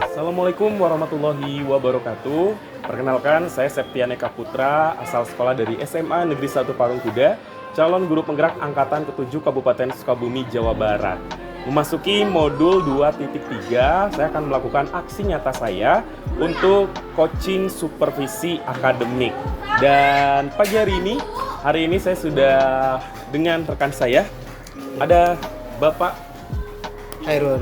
Assalamualaikum warahmatullahi wabarakatuh. Perkenalkan, saya Septian Eka Putra, asal sekolah dari SMA Negeri 1 Parungkuda, calon guru penggerak angkatan ke-7 Kabupaten Sukabumi, Jawa Barat. Memasuki modul 2.3, saya akan melakukan aksi nyata saya untuk coaching supervisi akademik. Dan pagi hari ini saya sudah dengan rekan saya, ada Bapak Hairul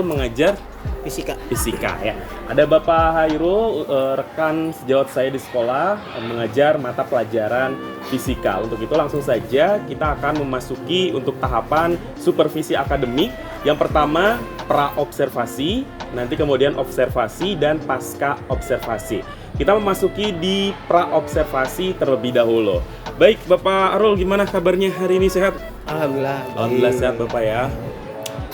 mengajar fisika ya. Ada Bapak Hairul, rekan sejawat saya di sekolah, mengajar mata pelajaran fisika. Untuk itu langsung saja kita akan memasuki untuk tahapan supervisi akademik. Yang pertama pra-observasi, nanti kemudian observasi dan pasca observasi. Kita memasuki di pra-observasi terlebih dahulu. Baik Bapak Hairul, gimana kabarnya hari ini, sehat? Alhamdulillah sehat Bapak ya.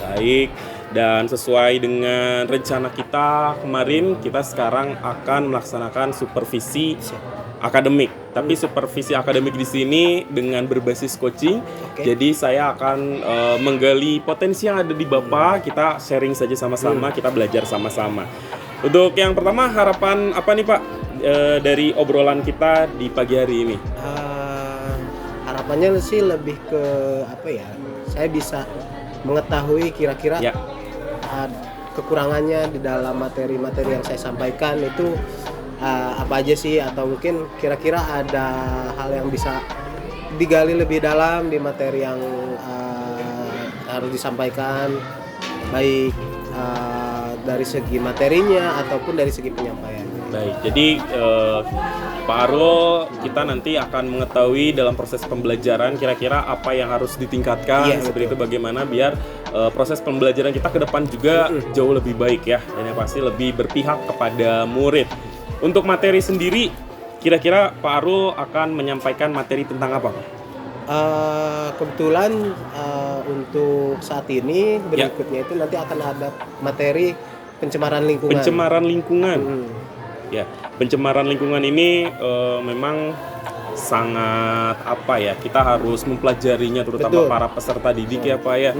Baik, dan sesuai dengan rencana kita kemarin, kita sekarang akan melaksanakan supervisi akademik. Tapi supervisi akademik di sini dengan berbasis coaching. Jadi saya akan menggali potensi yang ada di Bapak. Kita sharing saja sama-sama, kita belajar sama-sama. Untuk yang pertama, harapan apa nih Pak dari obrolan kita di pagi hari ini? Harapannya sih lebih ke saya bisa mengetahui kira-kira kekurangannya di dalam materi-materi yang saya sampaikan itu apa aja sih, atau mungkin kira-kira ada hal yang bisa digali lebih dalam di materi yang harus disampaikan, baik dari segi materinya ataupun dari segi penyampaian. Baik, jadi Pak Hairul, kita nanti akan mengetahui dalam proses pembelajaran kira-kira apa yang harus ditingkatkan, seperti itu, bagaimana biar proses pembelajaran kita ke depan juga jauh lebih baik ya, dan yang pasti lebih berpihak kepada murid. Untuk materi sendiri, kira-kira Pak Hairul akan menyampaikan materi tentang apa Pak? Kebetulan untuk saat ini berikutnya itu nanti akan ada materi pencemaran lingkungan. Ya, pencemaran lingkungan ini memang sangat kita harus mempelajarinya, terutama para peserta didik ya Pak ya.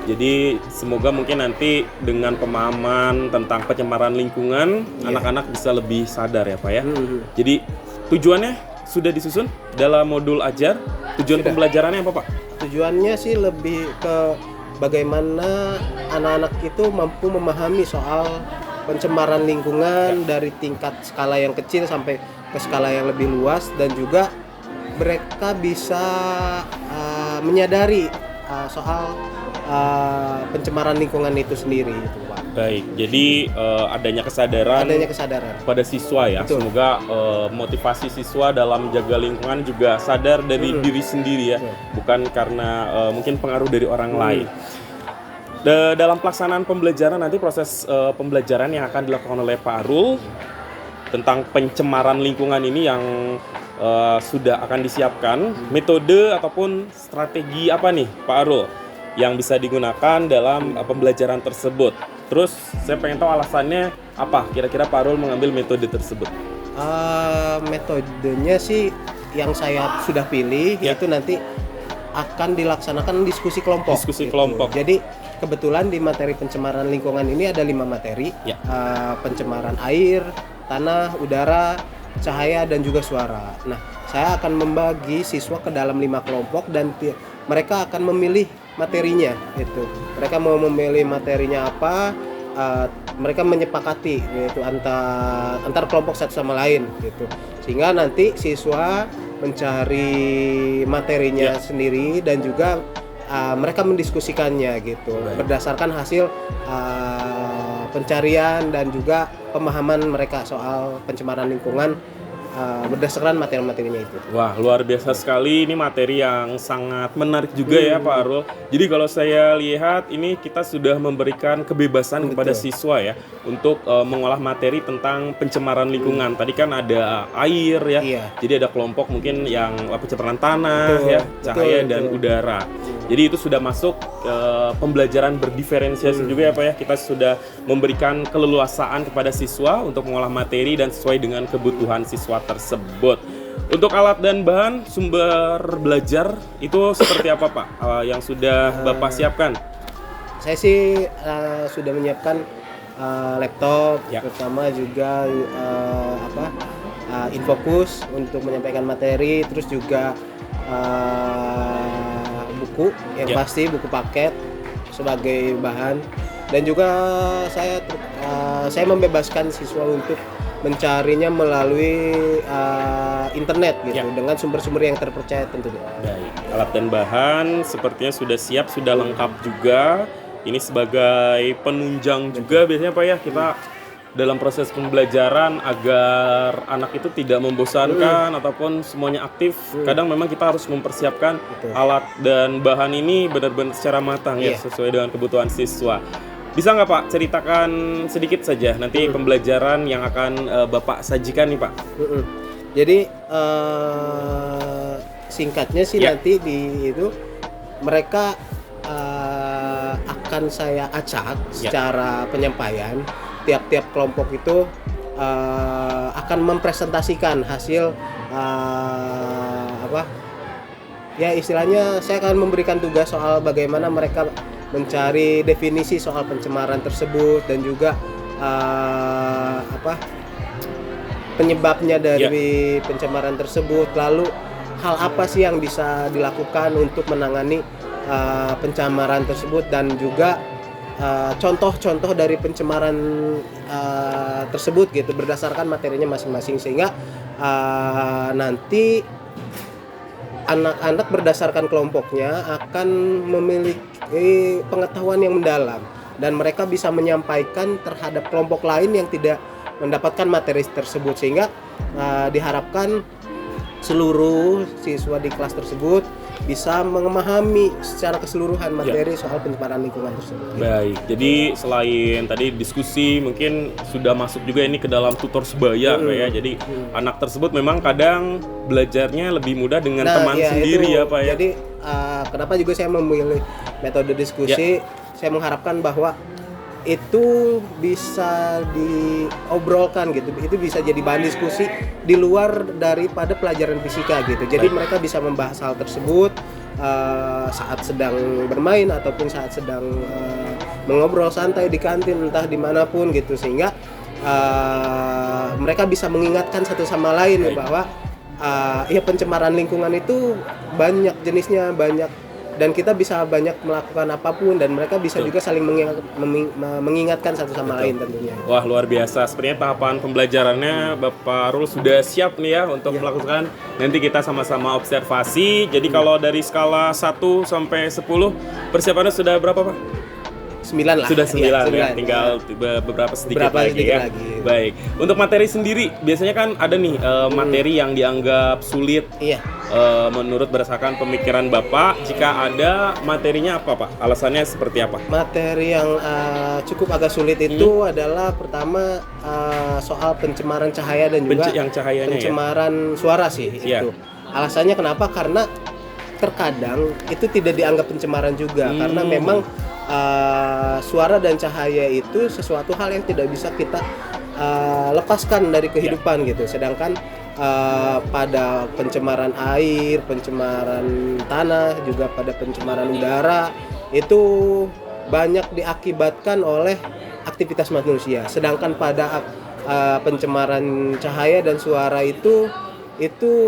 Jadi semoga mungkin nanti dengan pemahaman tentang pencemaran lingkungan, anak-anak bisa lebih sadar ya Pak ya. Jadi tujuannya sudah disusun dalam modul ajar. Tujuan pembelajarannya apa Pak? Tujuannya sih lebih ke bagaimana anak-anak itu mampu memahami soal pencemaran lingkungan dari tingkat skala yang kecil sampai ke skala yang lebih luas, dan juga mereka bisa menyadari soal pencemaran lingkungan itu sendiri itu Pak. Baik, jadi adanya kesadaran pada siswa ya. Betul. Semoga motivasi siswa dalam menjaga lingkungan juga sadar dari diri sendiri ya, bukan karena mungkin pengaruh dari orang lain. Dalam pelaksanaan pembelajaran nanti, proses pembelajaran yang akan dilakukan oleh Pak Hairul tentang pencemaran lingkungan ini yang sudah akan disiapkan, metode ataupun strategi apa nih Pak Hairul yang bisa digunakan dalam pembelajaran tersebut. Terus saya pengen tahu alasannya apa kira-kira Pak Hairul mengambil metode tersebut. Metodenya sih yang saya sudah pilih yaitu nanti akan dilaksanakan diskusi kelompok. Jadi kebetulan di materi pencemaran lingkungan ini ada 5 materi, pencemaran air, tanah, udara, cahaya dan juga suara. Nah, saya akan membagi siswa ke dalam 5 kelompok dan mereka akan memilih materinya gitu. Mereka mau memilih materinya apa, mereka menyepakati yaitu antar kelompok satu sama lain gitu. Sehingga nanti siswa mencari materinya sendiri dan juga mereka mendiskusikannya gitu. Berdasarkan hasil pencarian dan juga pemahaman mereka soal pencemaran lingkungan berdasarkan materi-materinya itu. Wah, luar biasa sekali. Ini materi yang sangat menarik juga ya Pak Arul. Jadi kalau saya lihat ini kita sudah memberikan kebebasan kepada siswa ya untuk mengolah materi tentang pencemaran lingkungan. Tadi kan ada air ya. Iya. Jadi ada kelompok mungkin yang pencemaran tanah ya, cahaya dan udara. Jadi itu sudah masuk pembelajaran berdiferensiasi juga ya Pak ya. Kita sudah memberikan keleluasaan kepada siswa untuk mengolah materi dan sesuai dengan kebutuhan siswa tersebut. Untuk alat dan bahan sumber belajar itu seperti apa Pak yang sudah Bapak siapkan? Saya sih sudah menyiapkan laptop, Ya. terutama juga Infocus untuk menyampaikan materi, terus juga buku yang pasti buku paket sebagai bahan, dan juga saya membebaskan siswa untuk mencarinya melalui internet gitu dengan sumber-sumber yang terpercaya tentunya. Baik, alat dan bahan sepertinya sudah siap, sudah lengkap juga. Ini sebagai penunjang juga biasanya Pak ya, kita dalam proses pembelajaran agar anak itu tidak membosankan ataupun semuanya aktif. Kadang memang kita harus mempersiapkan alat dan bahan ini benar-benar secara matang ya, sesuai dengan kebutuhan siswa. Bisa nggak Pak ceritakan sedikit saja nanti pembelajaran yang akan Bapak sajikan nih Pak? Jadi singkatnya sih nanti itu mereka akan saya acak secara penyampaian. Tiap-tiap kelompok itu akan mempresentasikan hasil ya istilahnya saya akan memberikan tugas soal bagaimana mereka mencari definisi soal pencemaran tersebut dan juga penyebabnya dari pencemaran tersebut, lalu hal apa sih yang bisa dilakukan untuk menangani pencemaran tersebut, dan juga contoh-contoh dari pencemaran tersebut gitu berdasarkan materinya masing-masing, sehingga nanti anak-anak berdasarkan kelompoknya akan memiliki pengetahuan yang mendalam dan mereka bisa menyampaikan terhadap kelompok lain yang tidak mendapatkan materi tersebut, sehingga diharapkan seluruh siswa di kelas tersebut bisa memahami secara keseluruhan materi soal pencemaran lingkungan tersebut. Baik, jadi selain tadi diskusi mungkin sudah masuk juga ini ke dalam tutor sebaya Pak ya. Jadi anak tersebut memang kadang belajarnya lebih mudah dengan teman sendiri ya Pak ya. Jadi kenapa juga saya memilih metode diskusi, saya mengharapkan bahwa itu bisa diobrolkan gitu, itu bisa jadi bahan diskusi di luar daripada pelajaran fisika gitu. Jadi mereka bisa membahas hal tersebut saat sedang bermain ataupun saat sedang mengobrol santai di kantin entah dimanapun gitu, sehingga mereka bisa mengingatkan satu sama lain bahwa pencemaran lingkungan itu banyak jenisnya, banyak, dan kita bisa banyak melakukan apapun, dan mereka bisa juga saling mengingatkan satu sama lain tentunya. Wah, luar biasa. Sepertinya tahapan pembelajarannya Bapak Rul sudah siap nih ya untuk melakukan. Nanti kita sama-sama observasi. Jadi kalau dari skala 1 sampai 10 persiapannya sudah berapa Pak? 9 lah. Sudah 9 ya, tinggal beberapa sedikit lagi ya. Baik. Untuk materi sendiri biasanya kan ada nih materi yang dianggap sulit. Menurut berdasarkan pemikiran Bapak, jika ada materinya apa Pak? Alasannya seperti apa? Materi yang cukup agak sulit itu adalah pertama soal pencemaran cahaya dan juga pencemaran suara sih itu. Alasannya kenapa? Karena terkadang itu tidak dianggap pencemaran juga karena memang suara dan cahaya itu sesuatu hal yang tidak bisa kita lepaskan dari kehidupan gitu. Sedangkan pada pencemaran air, pencemaran tanah, juga pada pencemaran udara itu banyak diakibatkan oleh aktivitas manusia. Sedangkan pada pencemaran cahaya dan suara itu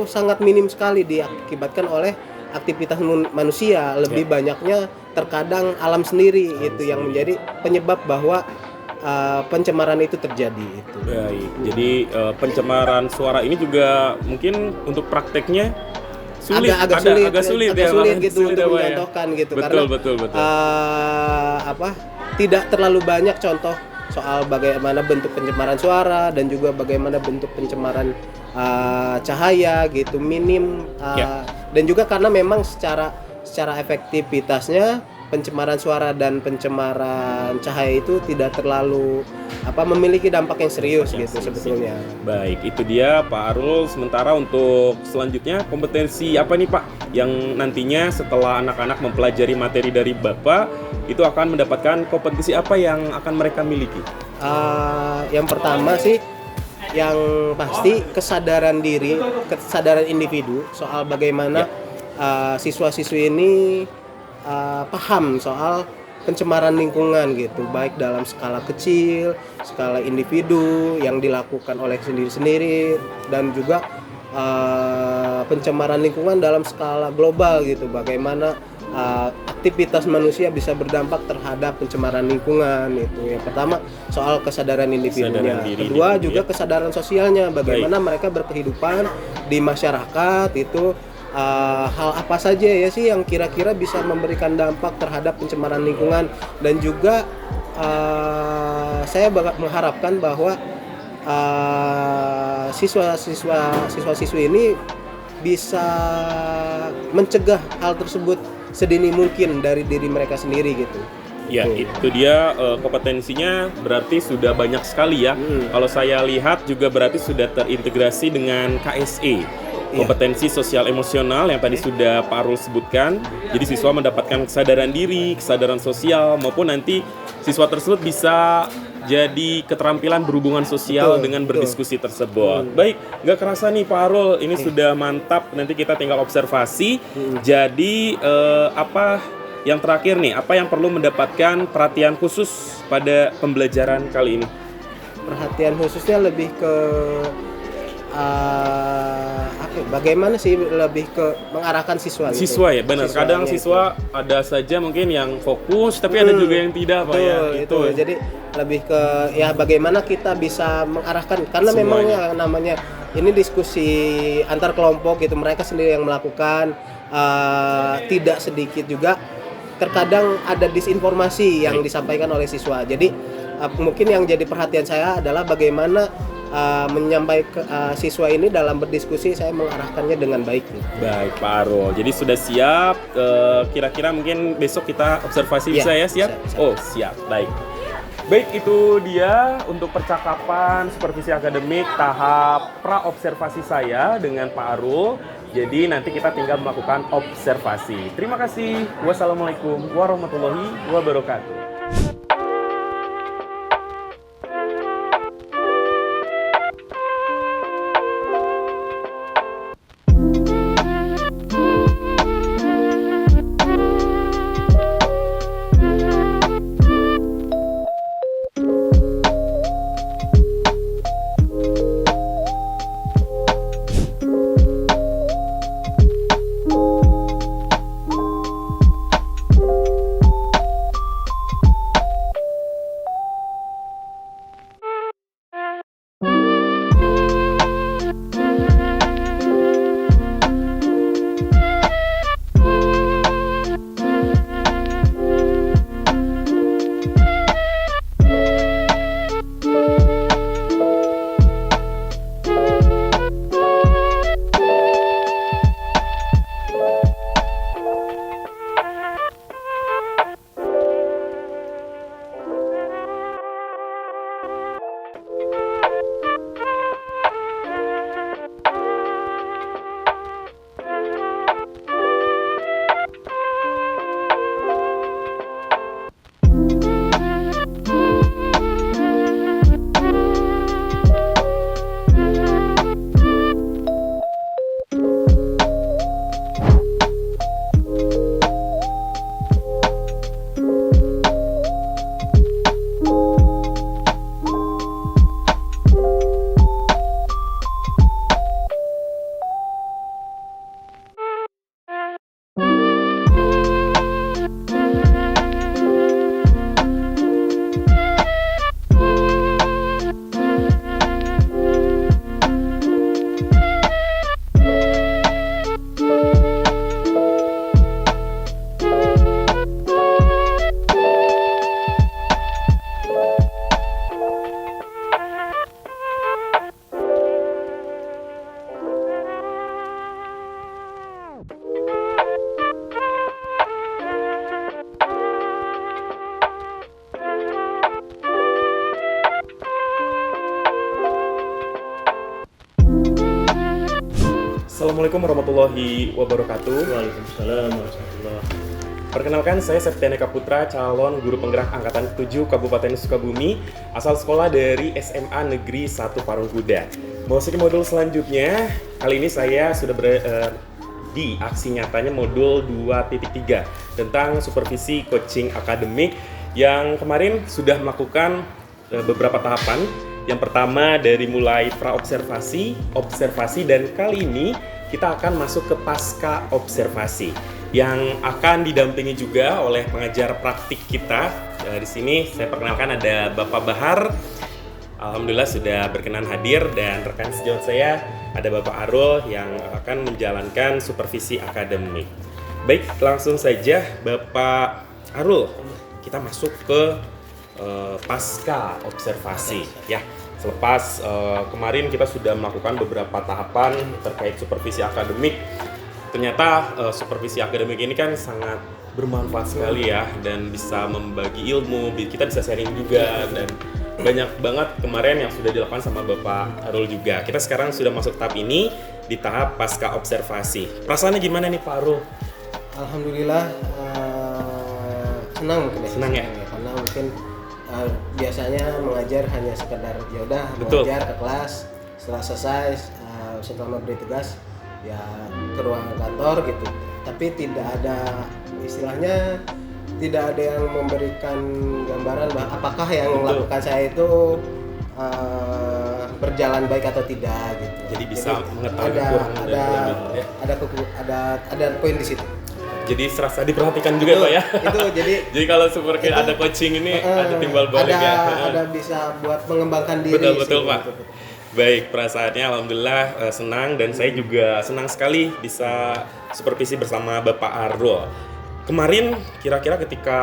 sangat minim sekali diakibatkan oleh aktivitas manusia. Lebih banyaknya terkadang alam sendiri itu yang menjadi penyebab bahwa pencemaran itu terjadi itu. Baik. Jadi pencemaran suara ini juga mungkin untuk prakteknya sulit, agak sulit gitu untuk mencontohkan gitu. Betul. Tidak terlalu banyak contoh soal bagaimana bentuk pencemaran suara dan juga bagaimana bentuk pencemaran cahaya gitu, minim dan juga karena memang secara efektivitasnya pencemaran suara dan pencemaran cahaya itu tidak terlalu memiliki dampak yang serius gitu sebetulnya. Baik, itu dia Pak Arul. Sementara untuk selanjutnya kompetensi apa nih Pak yang nantinya setelah anak-anak mempelajari materi dari Bapak itu akan mendapatkan kompetensi apa yang akan mereka miliki? Yang pertama sih yang pasti kesadaran diri, kesadaran individu soal bagaimana siswa-siswi ini paham soal pencemaran lingkungan gitu, baik dalam skala kecil, skala individu yang dilakukan oleh sendiri-sendiri, dan juga pencemaran lingkungan dalam skala global gitu, bagaimana aktivitas manusia bisa berdampak terhadap pencemaran lingkungan itu. Yang pertama soal kesadaran individunya, kedua juga kesadaran sosialnya, bagaimana mereka berkehidupan di masyarakat itu. Hal apa saja ya sih yang kira-kira bisa memberikan dampak terhadap pencemaran lingkungan, dan juga saya mengharapkan bahwa siswa-siswi ini bisa mencegah hal tersebut sedini mungkin dari diri mereka sendiri gitu. Ya, itu dia kompetensinya berarti sudah banyak sekali ya. Kalau saya lihat juga berarti sudah terintegrasi dengan KSE. Kompetensi sosial emosional yang tadi sudah Pak Arul sebutkan. Jadi siswa mendapatkan kesadaran diri, kesadaran sosial, maupun nanti siswa tersebut bisa jadi keterampilan berhubungan sosial dengan berdiskusi tersebut. Baik, nggak kerasa nih Pak Arul, ini sudah mantap. Nanti kita tinggal observasi. Jadi apa yang terakhir nih, apa yang perlu mendapatkan perhatian khusus pada pembelajaran kali ini? Perhatian khususnya lebih ke bagaimana sih, lebih ke mengarahkan siswa gitu. Siswa ya, benar. Kadang siswa itu ada saja mungkin yang fokus, tapi ada juga yang tidak Pak ya. Itu. Jadi lebih ke bagaimana kita bisa mengarahkan, karena memang namanya ini diskusi antar kelompok gitu, mereka sendiri yang melakukan. Tidak sedikit juga terkadang ada disinformasi yang disampaikan oleh siswa. Jadi mungkin yang jadi perhatian saya adalah bagaimana menyampaikan siswa ini dalam berdiskusi, saya mengarahkannya dengan baik. Baik Pak Arul, jadi sudah siap. Kira-kira mungkin besok kita observasi bisa ya? Siap? Oh siap, baik. Baik, itu dia untuk percakapan supervisi akademik tahap pra-observasi saya dengan Pak Arul. Jadi nanti kita tinggal melakukan observasi. Terima kasih. Wassalamualaikum warahmatullahi wabarakatuh. Assalamualaikum warahmatullahi wabarakatuh. Waalaikumsalam warahmatullahi wabarakatuh. Perkenalkan, saya Septian Eka Putra, calon guru penggerak Angkatan 7 Kabupaten Sukabumi, asal sekolah dari SMA Negeri 1 Parungkuda. Memasuki modul selanjutnya, kali ini saya sudah di aksi nyatanya modul 2.3 tentang supervisi coaching akademik yang kemarin sudah melakukan beberapa tahapan. Yang pertama dari mulai pra-observasi, observasi, dan kali ini kita akan masuk ke pasca observasi yang akan didampingi juga oleh pengajar praktik kita. Di sini saya perkenalkan ada Bapak Bahar. Alhamdulillah sudah berkenan hadir, dan rekan sejawat saya ada Bapak Arul yang akan menjalankan supervisi akademik. Baik, langsung saja Bapak Arul, kita masuk ke pasca observasi ya. Selepas kemarin kita sudah melakukan beberapa tahapan terkait supervisi akademik. Ternyata supervisi akademik ini kan sangat bermanfaat sekali ya, dan bisa membagi ilmu, kita bisa sharing juga, dan banyak banget kemarin yang sudah dilakukan sama Bapak Arul juga. Kita sekarang sudah masuk tahap ini, di tahap pasca observasi. Perasaannya gimana nih Pak Arul? Alhamdulillah senang mungkin ya. Senang ya? Karena mungkin biasanya mengajar hanya sekedar ya udah mengajar ke kelas, setelah selesai setelah memberi tugas ya ke ruang kantor gitu, tapi tidak ada istilahnya, tidak ada yang memberikan gambaran apakah yang melakukan saya itu berjalan baik atau tidak gitu. Jadi bisa mengetahui ada poin di situ. Jadi serasa diperhatikan juga Pak ya. Itu jadi kalau seperti ada coaching ini ada timbal balik ya. Ada bisa buat mengembangkan diri. Betul Pak. Baik, perasaannya alhamdulillah senang, dan saya juga senang sekali bisa supervisi bersama Bapak Arul. Kemarin kira-kira ketika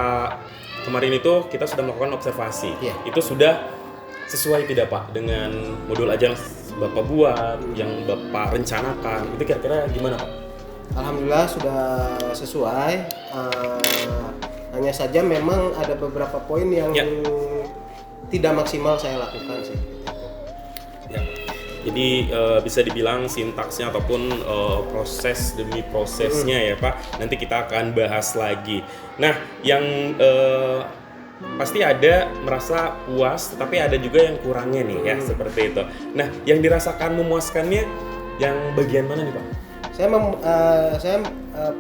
kemarin itu kita sudah melakukan observasi. Itu sudah sesuai tidak Pak dengan modul aja yang Bapak buat, yang Bapak rencanakan? Itu kira-kira gimana Pak? Alhamdulillah sudah sesuai. Hanya saja memang ada beberapa poin yang tidak maksimal saya lakukan sih. Ya. Jadi bisa dibilang sintaksnya ataupun proses demi prosesnya ya Pak, nanti kita akan bahas lagi. Nah, yang pasti ada merasa puas, tetapi ada juga yang kurangnya nih ya, seperti itu. Nah, yang dirasakan memuaskannya yang bagian mana nih Pak? Saya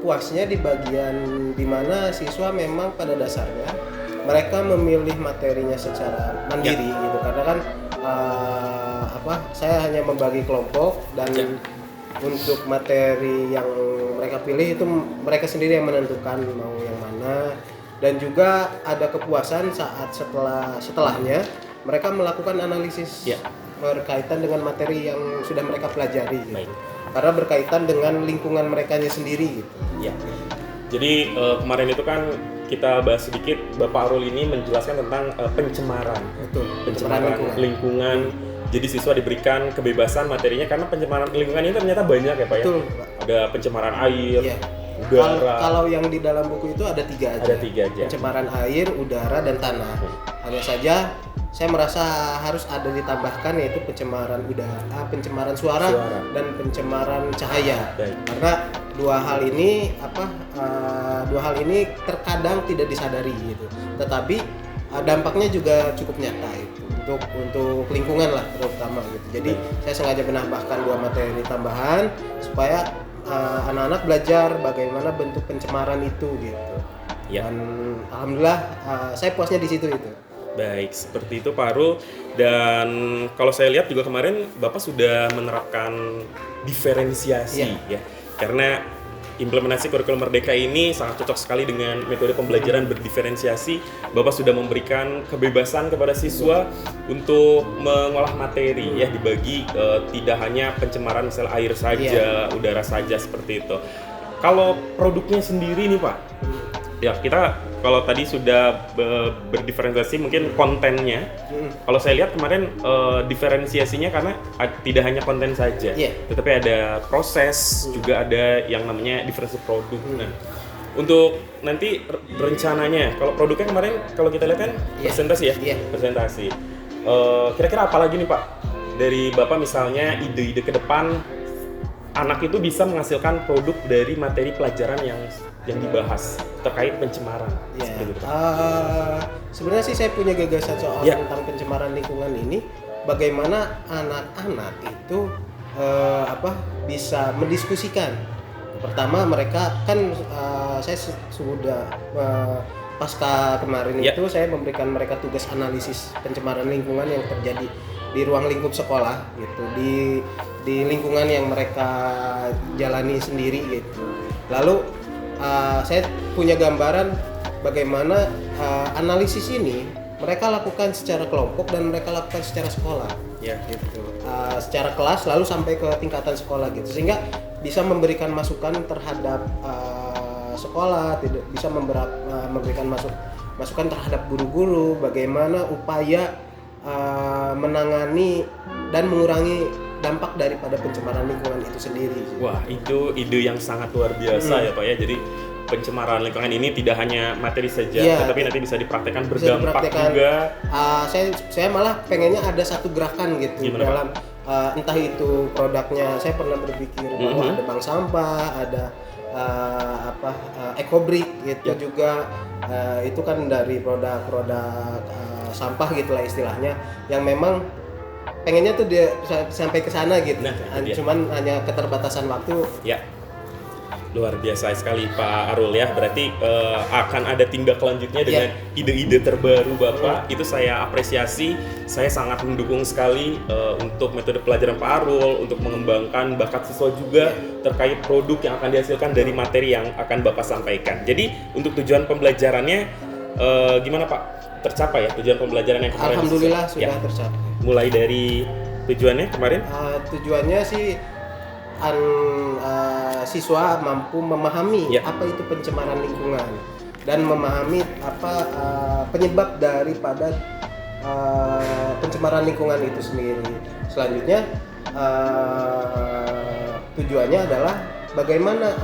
puasnya di bagian dimana siswa memang pada dasarnya mereka memilih materinya secara mandiri gitu, karena kan saya hanya membagi kelompok, dan untuk materi yang mereka pilih itu mereka sendiri yang menentukan mau yang mana, dan juga ada kepuasan saat setelahnya mereka melakukan analisis berkaitan dengan materi yang sudah mereka pelajari gitu. Karena berkaitan dengan lingkungan merekanya sendiri gitu. Ya. Jadi kemarin itu kan kita bahas sedikit, Bapak Arul ini menjelaskan tentang pencemaran. Betul. Pencemaran lingkungan. Jadi siswa diberikan kebebasan materinya, karena pencemaran lingkungan ini ternyata banyak ya Pak ya. Betul. Ada pencemaran air, udara. Kalau yang di dalam buku itu ada 3 aja. Ada 3 aja. Pencemaran air, udara, dan tanah. Hanya saja saya merasa harus ada ditambahkan, yaitu pencemaran udara, pencemaran suara. Dan pencemaran cahaya. Karena dua hal ini terkadang tidak disadari gitu. Tetapi dampaknya juga cukup nyata itu untuk lingkungan lah terutama gitu. Jadi saya sengaja menambahkan 2 materi tambahan supaya anak-anak belajar bagaimana bentuk pencemaran itu gitu. Dan alhamdulillah saya puasnya di situ itu. Baik, seperti itu Pak Arul. Dan kalau saya lihat juga kemarin Bapak sudah menerapkan diferensiasi ya. Karena implementasi kurikulum Merdeka ini sangat cocok sekali dengan metode pembelajaran berdiferensiasi. Bapak sudah memberikan kebebasan kepada siswa untuk mengolah materi ya, dibagi tidak hanya pencemaran misal air saja, udara saja, seperti itu. Kalau produknya sendiri nih Pak, ya kita kalau tadi sudah berdiferensiasi mungkin kontennya. Kalau saya lihat kemarin diferensiasinya karena tidak hanya konten saja, tetapi ada proses, juga ada yang namanya diferensiasi produk. Nah, untuk nanti rencananya, kalau produknya kemarin kalau kita lihat kan presentasi ya, presentasi. Kira-kira apa lagi nih Pak dari Bapak, misalnya ide-ide ke depan anak itu bisa menghasilkan produk dari materi pelajaran yang dibahas terkait pencemaran. Sebenarnya sih saya punya gagasan soal tentang pencemaran lingkungan ini, bagaimana anak-anak itu bisa mendiskusikan. Pertama mereka kan saya sudah pasca kemarin itu saya memberikan mereka tugas analisis pencemaran lingkungan yang terjadi di ruang lingkup sekolah gitu, di lingkungan yang mereka jalani sendiri gitu. Lalu saya punya gambaran bagaimana analisis ini mereka lakukan secara kelompok dan mereka lakukan secara sekolah, gitu. Secara kelas lalu sampai ke tingkatan sekolah gitu, sehingga bisa memberikan masukan terhadap sekolah, bisa memberikan masukan terhadap guru-guru bagaimana upaya menangani dan mengurangi dampak daripada pencemaran lingkungan itu sendiri. Wah, itu ide yang sangat luar biasa ya Pak ya. Jadi pencemaran lingkungan ini tidak hanya materi saja, tetapi nanti bisa dipraktekkan berdampak juga. Saya malah pengennya ada satu gerakan gitu. Gimana, dalam entah itu produknya, saya pernah berpikir bahwa ada bank sampah, ada ekobrik gitu juga, itu kan dari produk-produk sampah gitulah istilahnya, yang memang pengennya tuh dia sampai ke sana gitu. Cuman hanya keterbatasan waktu. Ya. Luar biasa sekali Pak Arul ya. Berarti akan ada tindak lanjutnya dengan ide-ide terbaru Bapak. Itu saya apresiasi. Saya sangat mendukung sekali untuk metode pelajaran Pak Arul, untuk mengembangkan bakat siswa juga terkait produk yang akan dihasilkan dari materi yang akan Bapak sampaikan. Jadi untuk tujuan pembelajarannya gimana Pak? Tercapai ya tujuan pembelajaran yang kemarin? Alhamdulillah sudah tercapai. Mulai dari tujuannya kemarin? Tujuannya sih siswa mampu memahami apa itu pencemaran lingkungan dan memahami apa penyebab daripada pencemaran lingkungan itu sendiri. Selanjutnya tujuannya adalah bagaimana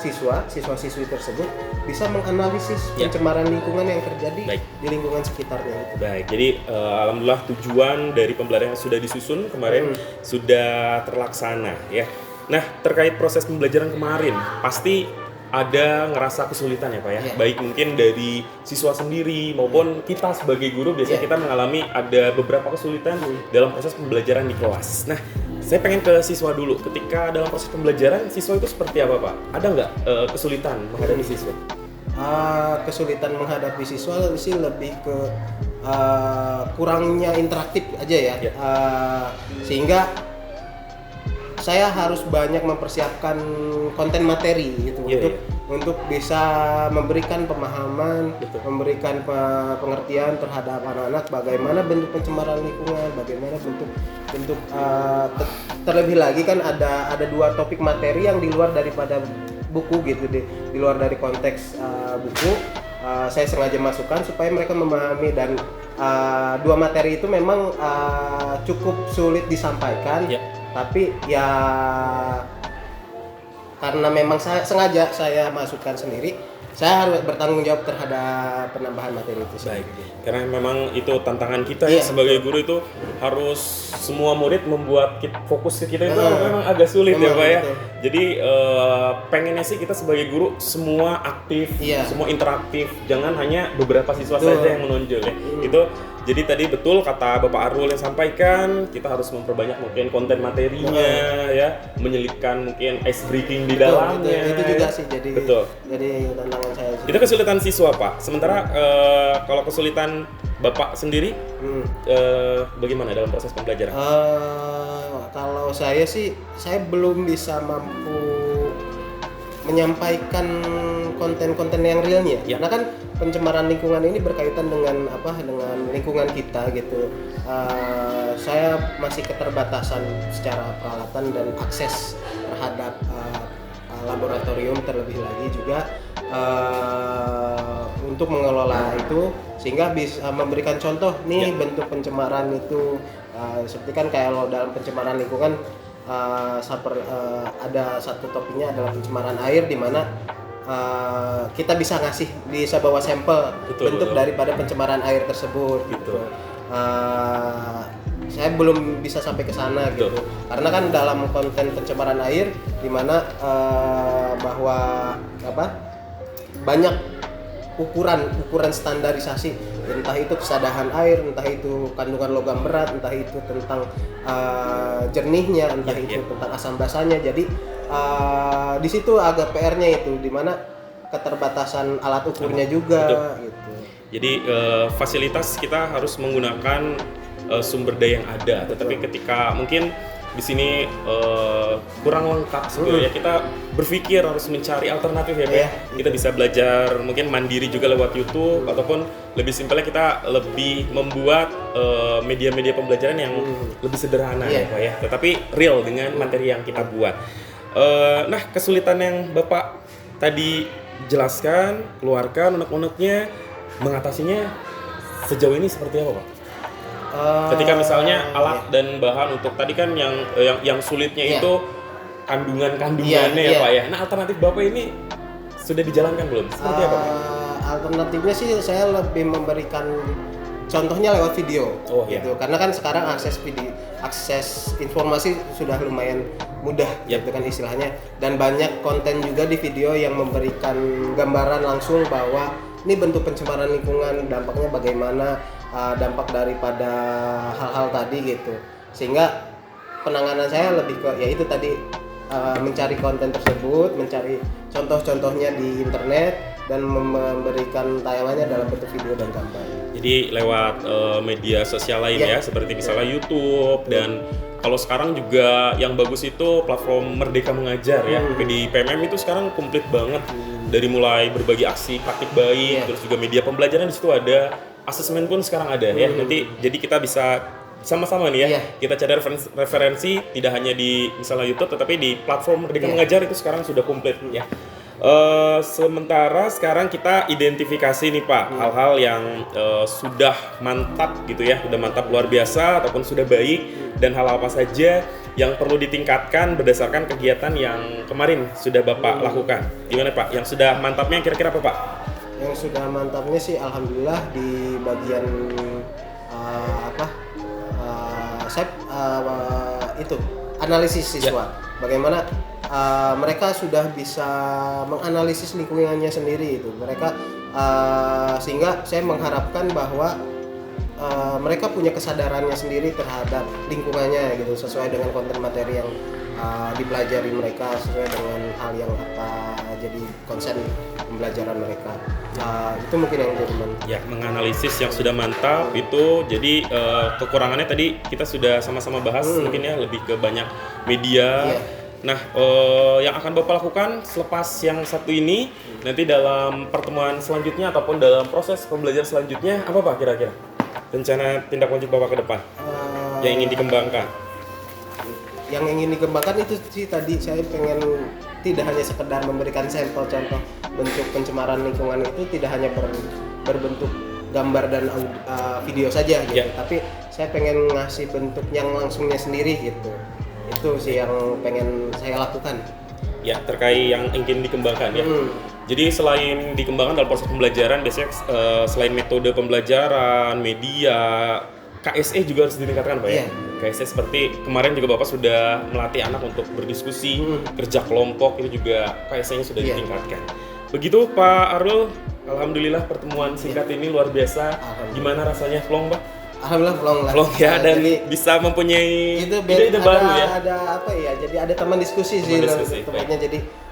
siswa-siswi tersebut bisa menganalisis pencemaran lingkungan yang terjadi di lingkungan sekitarnya itu. Baik, jadi alhamdulillah tujuan dari pembelajaran yang sudah disusun kemarin sudah terlaksana ya. Nah, terkait proses pembelajaran kemarin pasti ada ngerasa kesulitan ya Pak ya, baik mungkin dari siswa sendiri maupun kita sebagai guru biasanya kita mengalami ada beberapa kesulitan dalam proses pembelajaran di kelas. Nah, saya pengen ke siswa dulu. Ketika dalam proses pembelajaran, siswa itu seperti apa Pak? Ada nggak kesulitan menghadapi siswa? Kesulitan menghadapi siswa sih lebih ke kurangnya interaktif aja ya. Sehingga saya harus banyak mempersiapkan konten materi gitu untuk bisa memberikan pemahaman, memberikan pengertian terhadap anak-anak bagaimana bentuk pencemaran lingkungan, bagaimana bentuk terlebih lagi kan ada dua topik materi yang di luar daripada buku gitu, di luar dari konteks buku. Saya sengaja masukkan supaya mereka memahami, dan dua materi itu memang cukup sulit disampaikan. Tapi ya karena memang sengaja saya masukkan sendiri, saya harus bertanggung jawab terhadap penambahan materi itu. Baik, karena memang itu tantangan kita ya sebagai guru, itu harus semua murid membuat fokus ke kita itu memang agak sulit ya Pak ya. Jadi pengennya sih kita sebagai guru semua aktif, semua interaktif, jangan hanya beberapa siswa saja yang menonjol ya. Itu jadi tadi betul kata Bapak Arul yang sampaikan, kita harus memperbanyak mungkin konten materinya ya, menyelipkan mungkin ice breaking di dalamnya. Itu juga sih jadi tantangan saya. Itu kesulitan siswa Pak. Sementara kalau kesulitan Bapak sendiri bagaimana dalam proses pembelajaran? Kalau saya sih, saya belum bisa mampu menyampaikan konten-konten yang realnya. Karena kan pencemaran lingkungan ini berkaitan dengan dengan lingkungan kita gitu. Saya masih keterbatasan secara peralatan dan akses terhadap laboratorium, terlebih lagi juga untuk mengelola itu, sehingga bisa memberikan contoh nih bentuk pencemaran itu. Seperti kan kalau dalam pencemaran lingkungan ada satu topiknya adalah pencemaran air, di mana kita bisa bawa sampel bentuk daripada pencemaran air tersebut gitu. saya belum bisa sampai ke sana gitu. Karena kan dalam konten pencemaran air di mana bahwa banyak ukuran standarisasi, entah itu kesadahan air, entah itu kandungan logam berat, entah itu tentang jernihnya, entah itu tentang asam basanya. Jadi di situ agak PR-nya itu di mana keterbatasan alat ukurnya juga gitu. Jadi fasilitas kita harus menggunakan sumber daya yang ada, tetapi ketika mungkin di sini kurang lengkap sebenarnya, kita berpikir harus mencari alternatif ya Pak. Kita bisa belajar mungkin mandiri juga lewat YouTube, ataupun lebih simpelnya kita lebih membuat media-media pembelajaran yang lebih sederhana ya Pak ya, tetapi real dengan materi yang kita buat. Nah, kesulitan yang Bapak tadi jelaskan, keluarkan unek-uneknya, mengatasinya sejauh ini seperti apa Pak? Ketika misalnya alat dan bahan untuk tadi kan yang sulitnya itu kandungannya ya Pak ya. Nah, alternatif Bapak ini sudah dijalankan belum? Seperti apa Pak? Alternatifnya sih saya lebih memberikan contohnya lewat video gitu. Karena kan sekarang akses informasi sudah lumayan mudah gitu kan istilahnya, dan banyak konten juga di video yang memberikan gambaran langsung bahwa ini bentuk pencemaran lingkungan, dampaknya bagaimana, dampak daripada hal-hal tadi gitu. Sehingga penanganan saya lebih ke ya itu tadi, mencari konten tersebut, mencari contoh-contohnya di internet, dan memberikan tayangannya dalam bentuk video dan gambar. Jadi lewat media sosial lain ya, seperti misalnya YouTube, dan kalau sekarang juga yang bagus itu platform Merdeka Mengajar ya. Di PMM itu sekarang komplit banget, dari mulai berbagi aksi praktik baik, terus juga media pembelajaran di situ ada, asesmen pun sekarang ada ya. Nanti jadi kita bisa sama-sama nih ya, kita cari referensi tidak hanya di misalnya YouTube, tetapi di platform Merdeka Mengajar itu sekarang sudah komplit ya. Sementara sekarang kita identifikasi nih Pak, hal-hal yang sudah mantap gitu ya, sudah mantap luar biasa ataupun sudah baik, dan hal apa saja yang perlu ditingkatkan berdasarkan kegiatan yang kemarin sudah Bapak lakukan. Gimana Pak? Yang sudah mantapnya kira-kira apa Pak? Yang sudah mantapnya sih alhamdulillah di bagian itu analisis siswa. Bagaimana mereka sudah bisa menganalisis lingkungannya sendiri itu. Mereka sehingga saya mengharapkan bahwa mereka punya kesadarannya sendiri terhadap lingkungannya gitu, sesuai dengan konten materi yang dipelajari mereka, sesuai dengan hal yang jadi konsen pembelajaran mereka. Itu mungkin yang jadi ya, menganalisis yang sudah mantap itu. Jadi kekurangannya tadi kita sudah sama-sama bahas, mungkin ya lebih ke banyak media. Nah, yang akan Bapak lakukan selepas yang satu ini, nanti dalam pertemuan selanjutnya ataupun dalam proses pembelajaran selanjutnya, apa Pak kira-kira rencana tindak lanjut Bapak ke depan yang ingin dikembangkan? Yang ingin dikembangkan itu sih tadi, saya pengen tidak hanya sekedar memberikan sampel contoh bentuk pencemaran lingkungan itu, tidak hanya berbentuk gambar dan video saja gitu, tapi saya pengen ngasih bentuk yang langsungnya sendiri gitu. Itu sih yang pengen saya lakukan. Ya, terkait yang ingin dikembangkan ya. Jadi selain dikembangkan dalam proses pembelajaran, biasanya selain metode pembelajaran, media, KSE juga harus ditingkatkan Pak ya. KSE seperti kemarin juga Bapak sudah melatih anak untuk berdiskusi, kerja kelompok, itu juga KSE-nya sudah ditingkatkan. Begitu Pak Arul, alhamdulillah pertemuan singkat ini luar biasa. Gimana rasanya, Plong Pak? Alhamdullah Plong ya, dan jadi, bisa mempunyai ide-ide baru ya. Ada apa ya? Jadi ada teman diskusi sih tempatnya. Jadi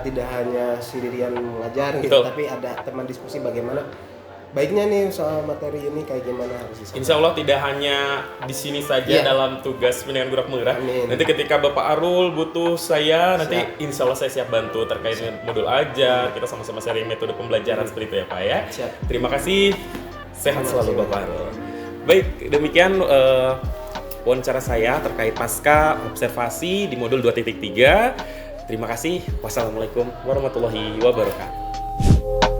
tidak hanya sendirian mengajar gitu, tapi ada teman diskusi bagaimana baiknya nih soal materi ini kayak gimana harus disampaikan. Insya Allah tidak hanya di sini saja dalam tugas pendidikan Gurak Mengerah. Nanti ketika Bapak Arul butuh saya, nanti insya Allah saya siap bantu terkait dengan modul ajar. Kita sama-sama sharing metode pembelajaran seperti itu ya Pak ya. Terima kasih. Sehat selalu Bapak Arul. Baik, demikian wawancara saya terkait pasca observasi di modul 2.3. Terima kasih. Wassalamualaikum warahmatullahi wabarakatuh.